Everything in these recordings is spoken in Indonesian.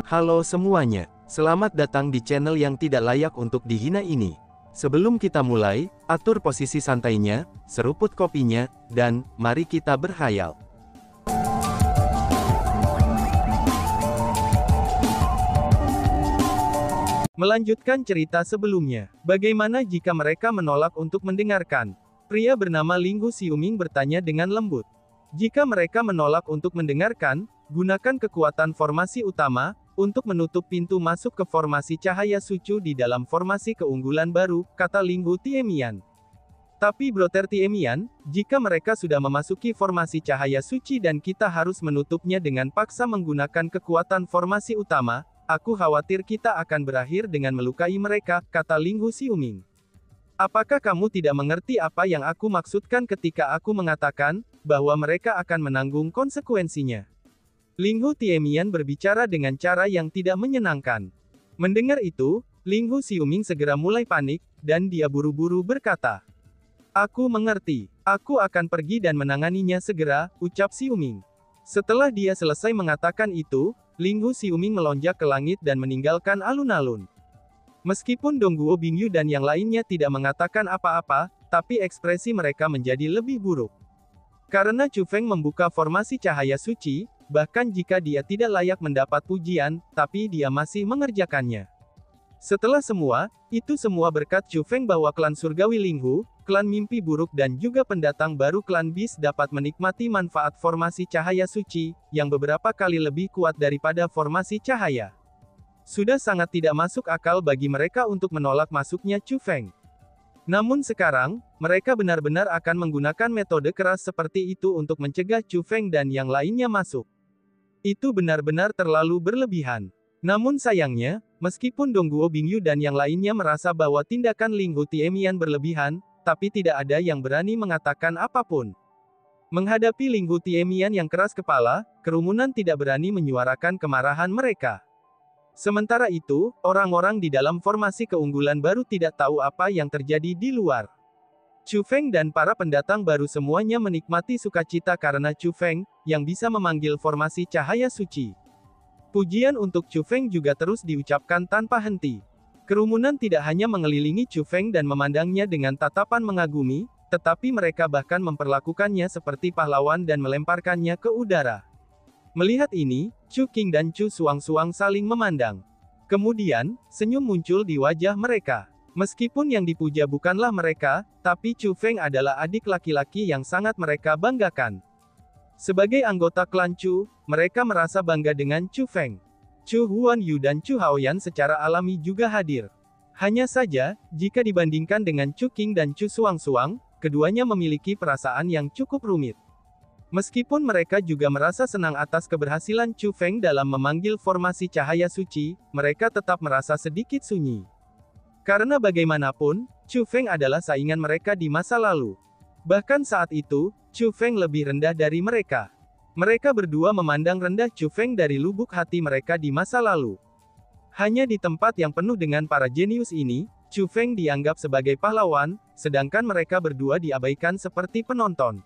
Halo semuanya, selamat datang di channel yang tidak layak untuk dihina ini. Sebelum kita mulai, atur posisi santainya, seruput kopinya, dan mari kita berkhayal. Melanjutkan cerita sebelumnya, bagaimana jika mereka menolak untuk mendengarkan? Pria bernama Linghu Xiuming bertanya dengan lembut. Jika mereka menolak untuk mendengarkan, gunakan kekuatan formasi utama, untuk menutup pintu masuk ke formasi cahaya suci di dalam formasi keunggulan baru, kata Linghu Tiemian. Tapi Brother Tiemian, jika mereka sudah memasuki formasi cahaya suci dan kita harus menutupnya dengan paksa menggunakan kekuatan formasi utama, aku khawatir kita akan berakhir dengan melukai mereka, kata Linghu Xiuming. Apakah kamu tidak mengerti apa yang aku maksudkan ketika aku mengatakan, bahwa mereka akan menanggung konsekuensinya? Linghu Tiemian berbicara dengan cara yang tidak menyenangkan. Mendengar itu, Linghu Xiuming segera mulai panik, dan dia buru-buru berkata, "Aku mengerti. Aku akan pergi dan menanganinya segera," ucap Xiuming. Setelah dia selesai mengatakan itu, Linghu Xiuming melonjak ke langit dan meninggalkan alun-alun. Meskipun Dongguo Bingyu dan yang lainnya tidak mengatakan apa-apa, tapi ekspresi mereka menjadi lebih buruk. Karena Chu Feng membuka formasi cahaya suci, bahkan jika dia tidak layak mendapat pujian, tapi dia masih mengerjakannya. Setelah semua, itu semua berkat Chu Feng bahwa klan surgawi Linghu, klan mimpi buruk dan juga pendatang baru klan Bis dapat menikmati manfaat formasi cahaya suci, yang beberapa kali lebih kuat daripada formasi cahaya. Sudah sangat tidak masuk akal bagi mereka untuk menolak masuknya Chu Feng. Namun sekarang, mereka benar-benar akan menggunakan metode keras seperti itu untuk mencegah Chu Feng dan yang lainnya masuk. Itu benar-benar terlalu berlebihan. Namun sayangnya, meskipun Dongguo Bingyu dan yang lainnya merasa bahwa tindakan Linghu Tiemian berlebihan, tapi tidak ada yang berani mengatakan apapun. Menghadapi Linghu Tiemian yang keras kepala, kerumunan tidak berani menyuarakan kemarahan mereka. Sementara itu, orang-orang di dalam formasi keunggulan baru tidak tahu apa yang terjadi di luar. Chu Feng dan para pendatang baru semuanya menikmati sukacita karena Chu Feng, yang bisa memanggil formasi cahaya suci. Pujian untuk Chu Feng juga terus diucapkan tanpa henti. Kerumunan tidak hanya mengelilingi Chu Feng dan memandangnya dengan tatapan mengagumi, tetapi mereka bahkan memperlakukannya seperti pahlawan dan melemparkannya ke udara. Melihat ini, Chu Qing dan Chu Suang-Suang saling memandang. Kemudian, senyum muncul di wajah mereka. Meskipun yang dipuja bukanlah mereka, tapi Chu Feng adalah adik laki-laki yang sangat mereka banggakan. Sebagai anggota klan Chu, mereka merasa bangga dengan Chu Feng. Chu Huanyu dan Chu Haoyan secara alami juga hadir. Hanya saja, jika dibandingkan dengan Chu Qing dan Chu Suang-Suang, keduanya memiliki perasaan yang cukup rumit. Meskipun mereka juga merasa senang atas keberhasilan Chu Feng dalam memanggil formasi cahaya suci, mereka tetap merasa sedikit sunyi. Karena bagaimanapun, Chu Feng adalah saingan mereka di masa lalu. Bahkan saat itu, Chu Feng lebih rendah dari mereka. Mereka berdua memandang rendah Chu Feng dari lubuk hati mereka di masa lalu. Hanya di tempat yang penuh dengan para jenius ini, Chu Feng dianggap sebagai pahlawan, sedangkan mereka berdua diabaikan seperti penonton.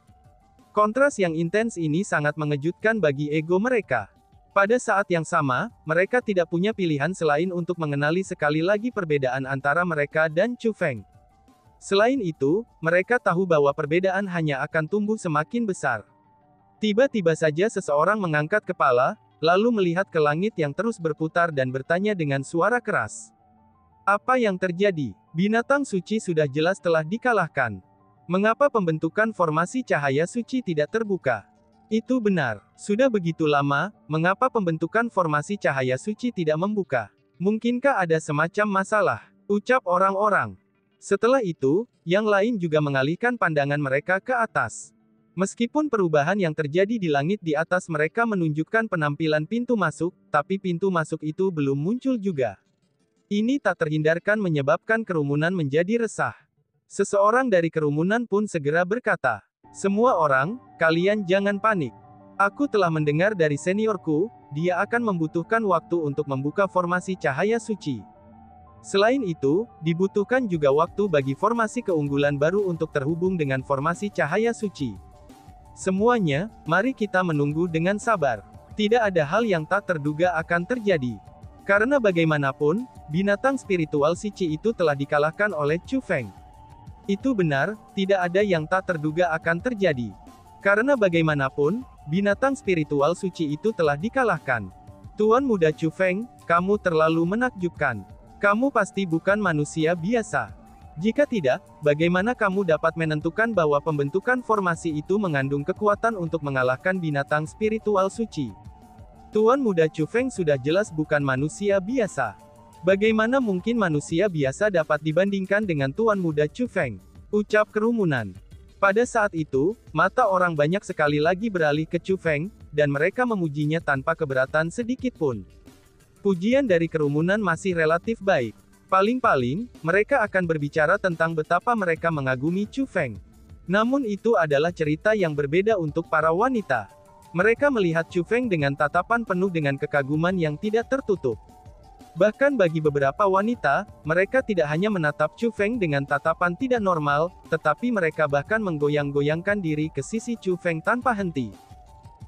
Kontras yang intens ini sangat mengejutkan bagi ego mereka. Pada saat yang sama, mereka tidak punya pilihan selain untuk mengenali sekali lagi perbedaan antara mereka dan Chu Feng. Selain itu, mereka tahu bahwa perbedaan hanya akan tumbuh semakin besar. Tiba-tiba saja seseorang mengangkat kepala, lalu melihat ke langit yang terus berputar dan bertanya dengan suara keras. Apa yang terjadi? Binatang suci sudah jelas telah dikalahkan. Mengapa pembentukan formasi cahaya suci tidak terbuka? Itu benar. Sudah begitu lama, mengapa pembentukan formasi cahaya suci tidak membuka? Mungkinkah ada semacam masalah? Ucap orang-orang. Setelah itu, yang lain juga mengalihkan pandangan mereka ke atas. Meskipun perubahan yang terjadi di langit di atas mereka menunjukkan penampilan pintu masuk, tapi pintu masuk itu belum muncul juga. Ini tak terhindarkan menyebabkan kerumunan menjadi resah. Seseorang dari kerumunan pun segera berkata, "Semua orang, kalian jangan panik. Aku telah mendengar dari seniorku, dia akan membutuhkan waktu untuk membuka formasi cahaya suci. Selain itu, dibutuhkan juga waktu bagi formasi keunggulan baru untuk terhubung dengan formasi cahaya suci. Semuanya, mari kita menunggu dengan sabar. Tidak ada hal yang tak terduga akan terjadi." Karena bagaimanapun, binatang spiritual si Qi itu telah dikalahkan oleh Chu Feng. Itu benar, tidak ada yang tak terduga akan terjadi. Karena bagaimanapun, binatang spiritual suci itu telah dikalahkan. Tuan Muda Chu Feng, kamu terlalu menakjubkan. Kamu pasti bukan manusia biasa. Jika tidak, bagaimana kamu dapat menentukan bahwa pembentukan formasi itu mengandung kekuatan untuk mengalahkan binatang spiritual suci? Tuan Muda Chu Feng sudah jelas bukan manusia biasa. Bagaimana mungkin manusia biasa dapat dibandingkan dengan Tuan Muda Chu Feng? Ucap kerumunan. Pada saat itu, mata orang banyak sekali lagi beralih ke Chu Feng, dan mereka memujinya tanpa keberatan sedikit pun. Pujian dari kerumunan masih relatif baik. Paling-paling, mereka akan berbicara tentang betapa mereka mengagumi Chu Feng. Namun itu adalah cerita yang berbeda untuk para wanita. Mereka melihat Chu Feng dengan tatapan penuh dengan kekaguman yang tidak tertutup. Bahkan bagi beberapa wanita, mereka tidak hanya menatap Chu Feng dengan tatapan tidak normal, tetapi mereka bahkan menggoyang-goyangkan diri ke sisi Chu Feng tanpa henti.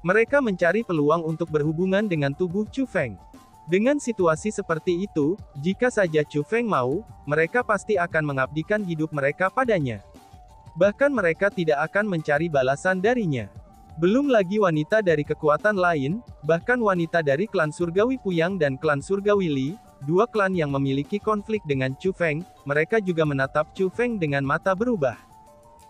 Mereka mencari peluang untuk berhubungan dengan tubuh Chu Feng. Dengan situasi seperti itu, jika saja Chu Feng mau, mereka pasti akan mengabdikan hidup mereka padanya. Bahkan mereka tidak akan mencari balasan darinya. Belum lagi wanita dari kekuatan lain, bahkan wanita dari klan Surgawi Puyang dan klan Surgawi Li, dua klan yang memiliki konflik dengan Chu Feng, mereka juga menatap Chu Feng dengan mata berubah.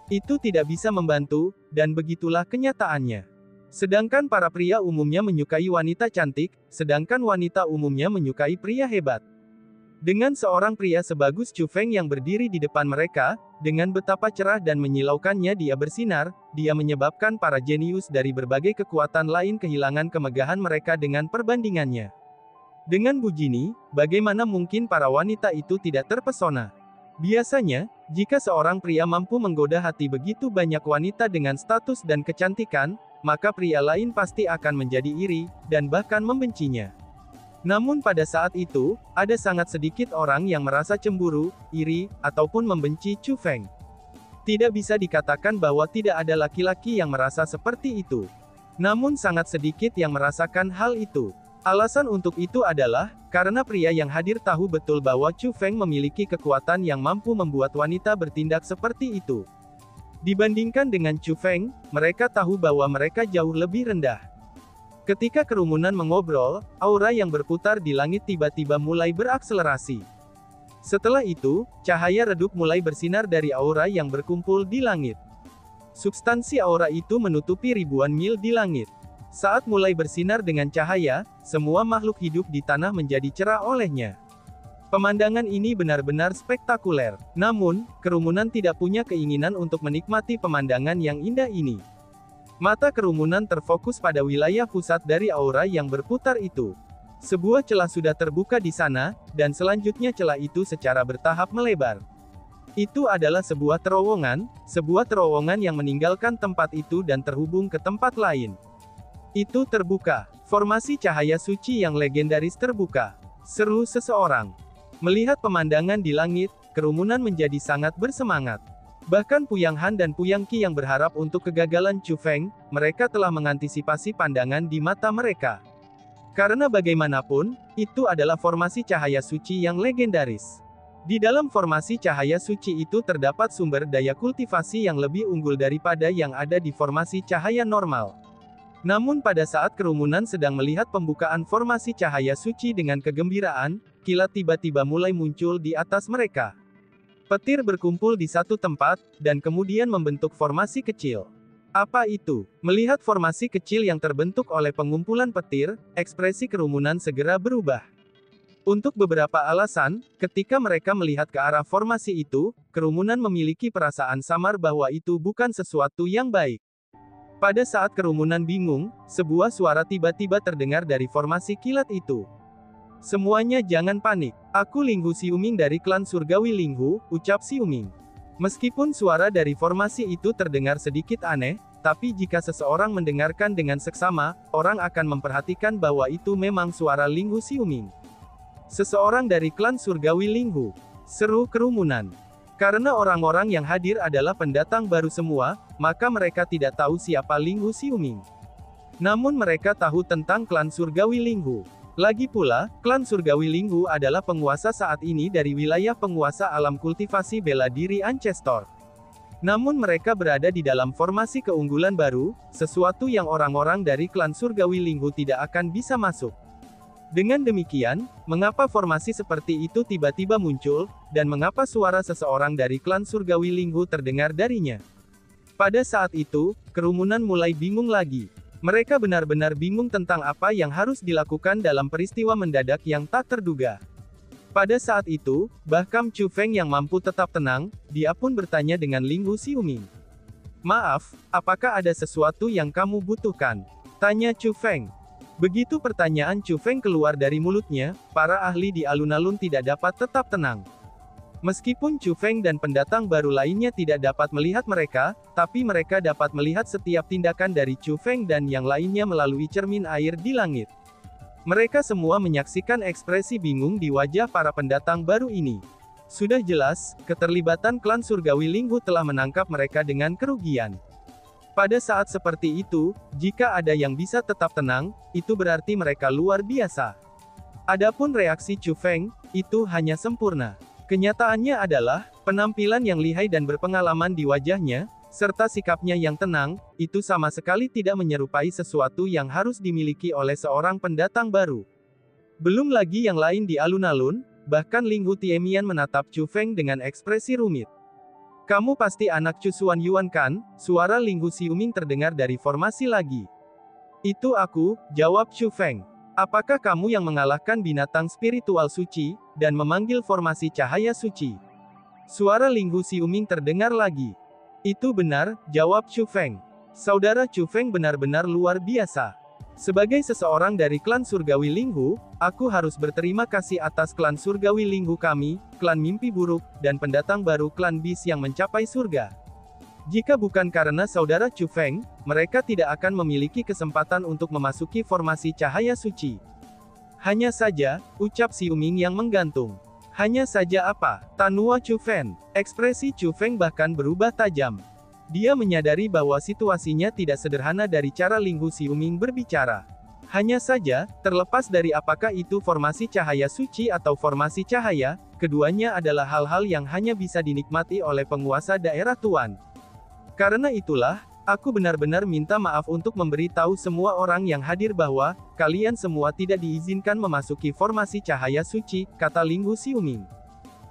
Itu tidak bisa membantu, dan begitulah kenyataannya. Sedangkan para pria umumnya menyukai wanita cantik, sedangkan wanita umumnya menyukai pria hebat. Dengan seorang pria sebagus Chu Feng yang berdiri di depan mereka, dengan betapa cerah dan menyilaukannya dia bersinar, dia menyebabkan para jenius dari berbagai kekuatan lain kehilangan kemegahan mereka dengan perbandingannya. Dengan begini, bagaimana mungkin para wanita itu tidak terpesona? Biasanya, jika seorang pria mampu menggoda hati begitu banyak wanita dengan status dan kecantikan, maka pria lain pasti akan menjadi iri, dan bahkan membencinya. Namun pada saat itu, ada sangat sedikit orang yang merasa cemburu, iri, ataupun membenci Chu Feng. Tidak bisa dikatakan bahwa tidak ada laki-laki yang merasa seperti itu. Namun sangat sedikit yang merasakan hal itu. Alasan untuk itu adalah, karena pria yang hadir tahu betul bahwa Chu Feng memiliki kekuatan yang mampu membuat wanita bertindak seperti itu. Dibandingkan dengan Chu Feng, mereka tahu bahwa mereka jauh lebih rendah. Ketika kerumunan mengobrol, aura yang berputar di langit tiba-tiba mulai berakselerasi. Setelah itu, cahaya redup mulai bersinar dari aura yang berkumpul di langit. Substansi aura itu menutupi ribuan mil di langit. Saat mulai bersinar dengan cahaya, semua makhluk hidup di tanah menjadi cerah olehnya. Pemandangan ini benar-benar spektakuler. Namun, kerumunan tidak punya keinginan untuk menikmati pemandangan yang indah ini. Mata kerumunan terfokus pada wilayah pusat dari aura yang berputar itu. Sebuah celah sudah terbuka di sana, dan selanjutnya celah itu secara bertahap melebar. Itu adalah sebuah terowongan yang meninggalkan tempat itu dan terhubung ke tempat lain. Itu terbuka. Formasi cahaya suci yang legendaris terbuka. Seru seseorang. Melihat pemandangan di langit, kerumunan menjadi sangat bersemangat. Bahkan Puyang Han dan Puyang Qi yang berharap untuk kegagalan Chu Feng, mereka telah mengantisipasi pandangan di mata mereka. Karena bagaimanapun, itu adalah formasi cahaya suci yang legendaris. Di dalam formasi cahaya suci itu terdapat sumber daya kultivasi yang lebih unggul daripada yang ada di formasi cahaya normal. Namun pada saat kerumunan sedang melihat pembukaan formasi cahaya suci dengan kegembiraan, kilat tiba-tiba mulai muncul di atas mereka. Petir berkumpul di satu tempat, dan kemudian membentuk formasi kecil. Apa itu? Melihat formasi kecil yang terbentuk oleh pengumpulan petir, ekspresi kerumunan segera berubah. Untuk beberapa alasan, ketika mereka melihat ke arah formasi itu, kerumunan memiliki perasaan samar bahwa itu bukan sesuatu yang baik. Pada saat kerumunan bingung, sebuah suara tiba-tiba terdengar dari formasi kilat itu. Semuanya jangan panik. Aku Linghu Xiuming dari klan Surgawi Linghu, ucap Xiuming. Meskipun suara dari formasi itu terdengar sedikit aneh, tapi jika seseorang mendengarkan dengan seksama, orang akan memperhatikan bahwa itu memang suara Linghu Xiuming. Seseorang dari klan Surgawi Linghu. Seru kerumunan. Karena orang-orang yang hadir adalah pendatang baru semua, maka mereka tidak tahu siapa Linghu Xiuming. Namun mereka tahu tentang klan Surgawi Linghu. Lagi pula, klan surgawi Linghu adalah penguasa saat ini dari wilayah penguasa alam kultivasi bela diri Ancestor. Namun mereka berada di dalam formasi keunggulan baru, sesuatu yang orang-orang dari klan surgawi Linghu tidak akan bisa masuk. Dengan demikian, mengapa formasi seperti itu tiba-tiba muncul, dan mengapa suara seseorang dari klan surgawi Linghu terdengar darinya? Pada saat itu, kerumunan mulai bingung lagi. Mereka benar-benar bingung tentang apa yang harus dilakukan dalam peristiwa mendadak yang tak terduga. Pada saat itu, bahkan Chu Feng yang mampu tetap tenang, dia pun bertanya dengan Linghu Xiuming. "Maaf, apakah ada sesuatu yang kamu butuhkan?" tanya Chu Feng. Begitu pertanyaan Chu Feng keluar dari mulutnya, para ahli di alun-alun tidak dapat tetap tenang. Meskipun Chu Feng dan pendatang baru lainnya tidak dapat melihat mereka, tapi mereka dapat melihat setiap tindakan dari Chu Feng dan yang lainnya melalui cermin air di langit. Mereka semua menyaksikan ekspresi bingung di wajah para pendatang baru ini. Sudah jelas, keterlibatan klan surgawi Linghu telah menangkap mereka dengan kerugian. Pada saat seperti itu, jika ada yang bisa tetap tenang, itu berarti mereka luar biasa. Adapun reaksi Chu Feng, itu hanya sempurna. Kenyataannya adalah, penampilan yang lihai dan berpengalaman di wajahnya, serta sikapnya yang tenang, itu sama sekali tidak menyerupai sesuatu yang harus dimiliki oleh seorang pendatang baru. Belum lagi yang lain di alun-alun, bahkan Linghu Tiemian menatap Chu Feng dengan ekspresi rumit. "Kamu pasti anak Chu Xuan Yuan kan?" Suara Linghu Xiuming terdengar dari formasi lagi. "Itu aku," jawab Chu Feng. "Apakah kamu yang mengalahkan binatang spiritual suci, dan memanggil formasi cahaya suci?" Suara Linghu Xiuming terdengar lagi. "Itu benar," jawab Chu Feng. Saudara Chu Feng benar-benar luar biasa. Sebagai seseorang dari klan surgawi Linghu, aku harus berterima kasih atas klan surgawi Linghu kami, klan mimpi buruk, dan pendatang baru klan Bis yang mencapai surga. Jika bukan karena saudara Chu Feng, mereka tidak akan memiliki kesempatan untuk memasuki formasi cahaya suci. Hanya saja, ucap Xiuming yang menggantung. Hanya saja apa? Tanua Chu Feng. Ekspresi Chu Feng bahkan berubah tajam. Dia menyadari bahwa situasinya tidak sederhana dari cara Linghu Xiuming berbicara. Hanya saja, terlepas dari apakah itu formasi cahaya suci atau formasi cahaya, keduanya adalah hal-hal yang hanya bisa dinikmati oleh penguasa daerah tuan. Karena itulah, aku benar-benar minta maaf untuk memberitahu semua orang yang hadir bahwa, kalian semua tidak diizinkan memasuki formasi cahaya suci, kata Linghu Xiuming.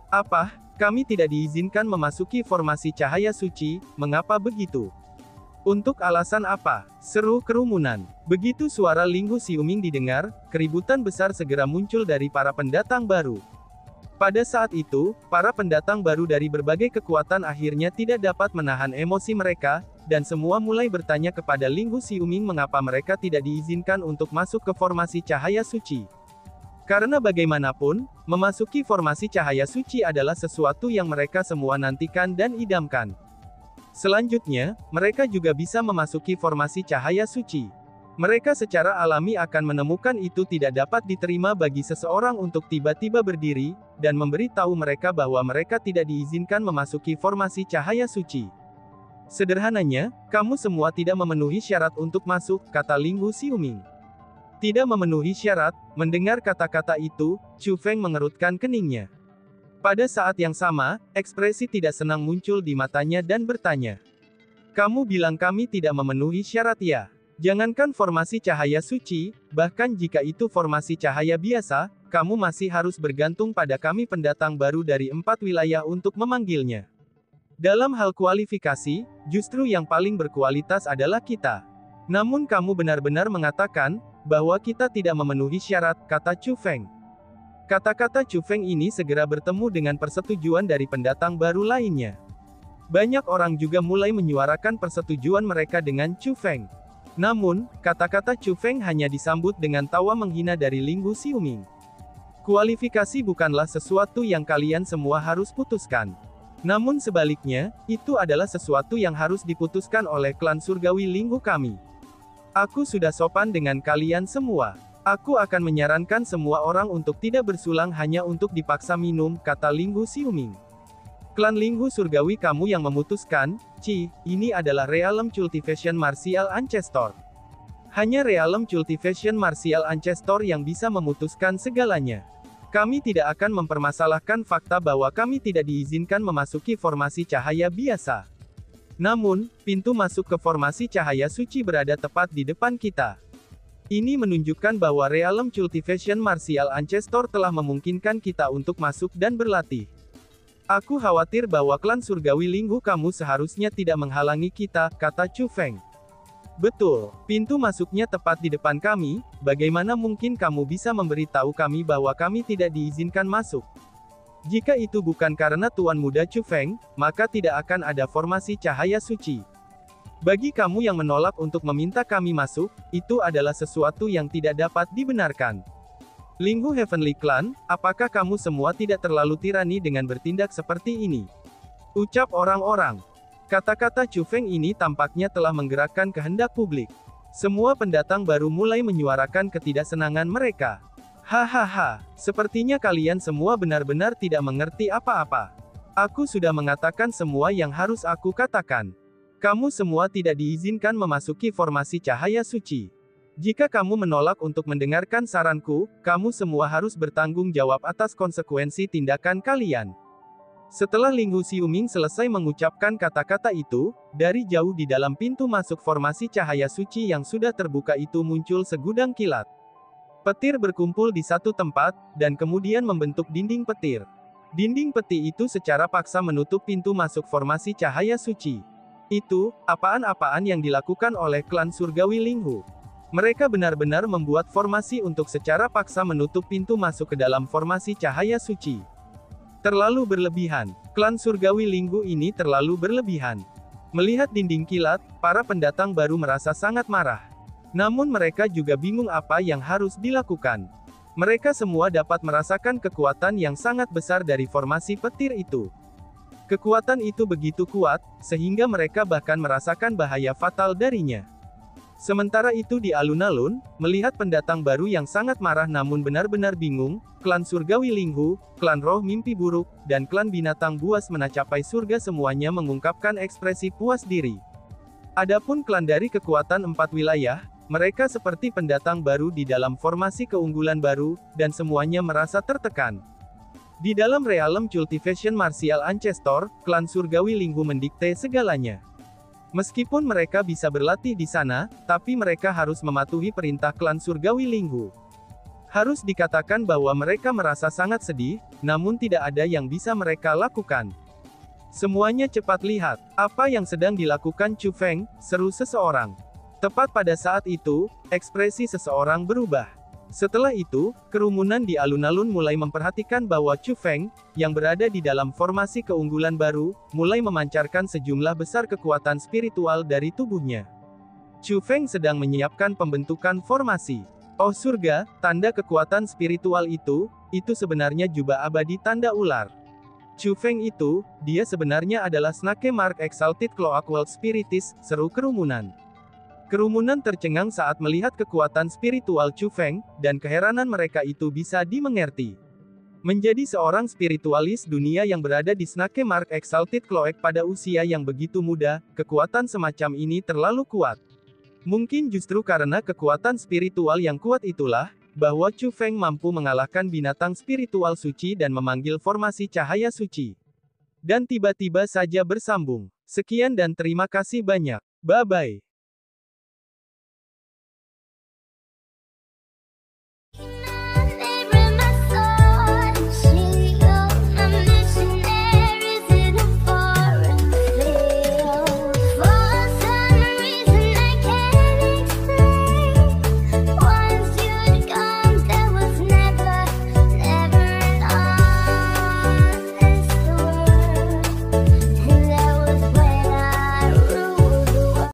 "Apa? Kami tidak diizinkan memasuki formasi cahaya suci, mengapa begitu? Untuk alasan apa?" seru kerumunan. Begitu suara Linghu Xiuming didengar, keributan besar segera muncul dari para pendatang baru. Pada saat itu, para pendatang baru dari berbagai kekuatan akhirnya tidak dapat menahan emosi mereka, dan semua mulai bertanya kepada Linghu Xiuming mengapa mereka tidak diizinkan untuk masuk ke formasi cahaya suci. Karena bagaimanapun, memasuki formasi cahaya suci adalah sesuatu yang mereka semua nantikan dan idamkan. Selanjutnya, mereka juga bisa memasuki formasi cahaya suci. Mereka secara alami akan menemukan itu tidak dapat diterima bagi seseorang untuk tiba-tiba berdiri, dan memberitahu mereka bahwa mereka tidak diizinkan memasuki formasi cahaya suci. "Sederhananya, kamu semua tidak memenuhi syarat untuk masuk," kata Linghu Xiuming. Tidak memenuhi syarat, mendengar kata-kata itu, Chu Feng mengerutkan keningnya. Pada saat yang sama, ekspresi tidak senang muncul di matanya dan bertanya. "Kamu bilang kami tidak memenuhi syarat ya? Jangankan formasi cahaya suci, bahkan jika itu formasi cahaya biasa, kamu masih harus bergantung pada kami pendatang baru dari 4 wilayah untuk memanggilnya. Dalam hal kualifikasi, justru yang paling berkualitas adalah kita. Namun kamu benar-benar mengatakan, bahwa kita tidak memenuhi syarat," kata Chu Feng. Kata-kata Chu Feng ini segera bertemu dengan persetujuan dari pendatang baru lainnya. Banyak orang juga mulai menyuarakan persetujuan mereka dengan Chu Feng. Namun, kata-kata Chu Feng hanya disambut dengan tawa menghina dari Linghu Xiuming. "Kualifikasi bukanlah sesuatu yang kalian semua harus putuskan. Namun sebaliknya, itu adalah sesuatu yang harus diputuskan oleh klan surgawi Linghu kami. Aku sudah sopan dengan kalian semua. Aku akan menyarankan semua orang untuk tidak bersulang hanya untuk dipaksa minum," kata Linghu Xiuming. "Klan Linghu surgawi kamu yang memutuskan, ini adalah Realm Cultivation Martial Ancestor. Hanya Realm Cultivation Martial Ancestor yang bisa memutuskan segalanya. Kami tidak akan mempermasalahkan fakta bahwa kami tidak diizinkan memasuki formasi cahaya biasa. Namun, pintu masuk ke formasi cahaya suci berada tepat di depan kita. Ini menunjukkan bahwa Realm Cultivation Martial Ancestor telah memungkinkan kita untuk masuk dan berlatih. Aku khawatir bahwa klan surgawi Linghu kamu seharusnya tidak menghalangi kita, kata Chu Feng. Betul, pintu masuknya tepat di depan kami, bagaimana mungkin kamu bisa memberitahu kami bahwa kami tidak diizinkan masuk? Jika itu bukan karena Tuan Muda Chu Feng, maka tidak akan ada formasi cahaya suci. Bagi kamu yang menolak untuk meminta kami masuk, itu adalah sesuatu yang tidak dapat dibenarkan. Linghu Heavenly Clan, apakah kamu semua tidak terlalu tirani dengan bertindak seperti ini? Ucap orang-orang. Kata-kata Chu Feng ini tampaknya telah menggerakkan kehendak publik. Semua pendatang baru mulai menyuarakan ketidaksenangan mereka. Hahaha, sepertinya kalian semua benar-benar tidak mengerti apa-apa. Aku sudah mengatakan semua yang harus aku katakan. Kamu semua tidak diizinkan memasuki formasi cahaya suci. Jika kamu menolak untuk mendengarkan saranku, kamu semua harus bertanggung jawab atas konsekuensi tindakan kalian. Setelah Linghu Xiuming selesai mengucapkan kata-kata itu, dari jauh di dalam pintu masuk formasi cahaya suci yang sudah terbuka itu muncul segudang kilat. Petir berkumpul di satu tempat, dan kemudian membentuk dinding petir. Dinding peti itu secara paksa menutup pintu masuk formasi cahaya suci. Itu, apaan-apaan yang dilakukan oleh klan surgawi Linghu. Mereka benar-benar membuat formasi untuk secara paksa menutup pintu masuk ke dalam formasi cahaya suci. Terlalu berlebihan. Klan surgawi Linghu ini terlalu berlebihan. Melihat dinding kilat, para pendatang baru merasa sangat marah. Namun mereka juga bingung apa yang harus dilakukan. Mereka semua dapat merasakan kekuatan yang sangat besar dari formasi petir itu. Kekuatan itu begitu kuat, sehingga mereka bahkan merasakan bahaya fatal darinya. Sementara itu di alun-alun, melihat pendatang baru yang sangat marah namun benar-benar bingung, klan surgawi Linghu, klan roh mimpi buruk, dan klan binatang buas menacapai surga semuanya mengungkapkan ekspresi puas diri. Adapun klan dari kekuatan 4 wilayah, mereka seperti pendatang baru di dalam formasi keunggulan baru, dan semuanya merasa tertekan. Di dalam Realm Cultivation Martial Ancestor, klan surgawi Linghu mendikte segalanya. Meskipun mereka bisa berlatih di sana, tapi mereka harus mematuhi perintah klan surgawi Linghu. Harus dikatakan bahwa mereka merasa sangat sedih, namun tidak ada yang bisa mereka lakukan. Semuanya cepat lihat, apa yang sedang dilakukan Chu Feng, seru seseorang. Tepat pada saat itu, ekspresi seseorang berubah. Setelah itu, kerumunan di alun-alun mulai memperhatikan bahwa Chu Feng, yang berada di dalam formasi keunggulan baru, mulai memancarkan sejumlah besar kekuatan spiritual dari tubuhnya. Chu Feng sedang menyiapkan pembentukan formasi. Oh surga, tanda kekuatan spiritual itu sebenarnya jubah abadi tanda ular. Chu Feng itu, dia sebenarnya adalah Snake Mark Exalted Cloakworld Spiritis, seru kerumunan. Kerumunan tercengang saat melihat kekuatan spiritual Chu Feng, dan keheranan mereka itu bisa dimengerti. Menjadi seorang spiritualis dunia yang berada di Snake Mark Exalted Cloak pada usia yang begitu muda, kekuatan semacam ini terlalu kuat. Mungkin justru karena kekuatan spiritual yang kuat itulah, bahwa Chu Feng mampu mengalahkan binatang spiritual suci dan memanggil formasi cahaya suci. Dan tiba-tiba saja bersambung. Sekian dan terima kasih banyak. Bye-bye.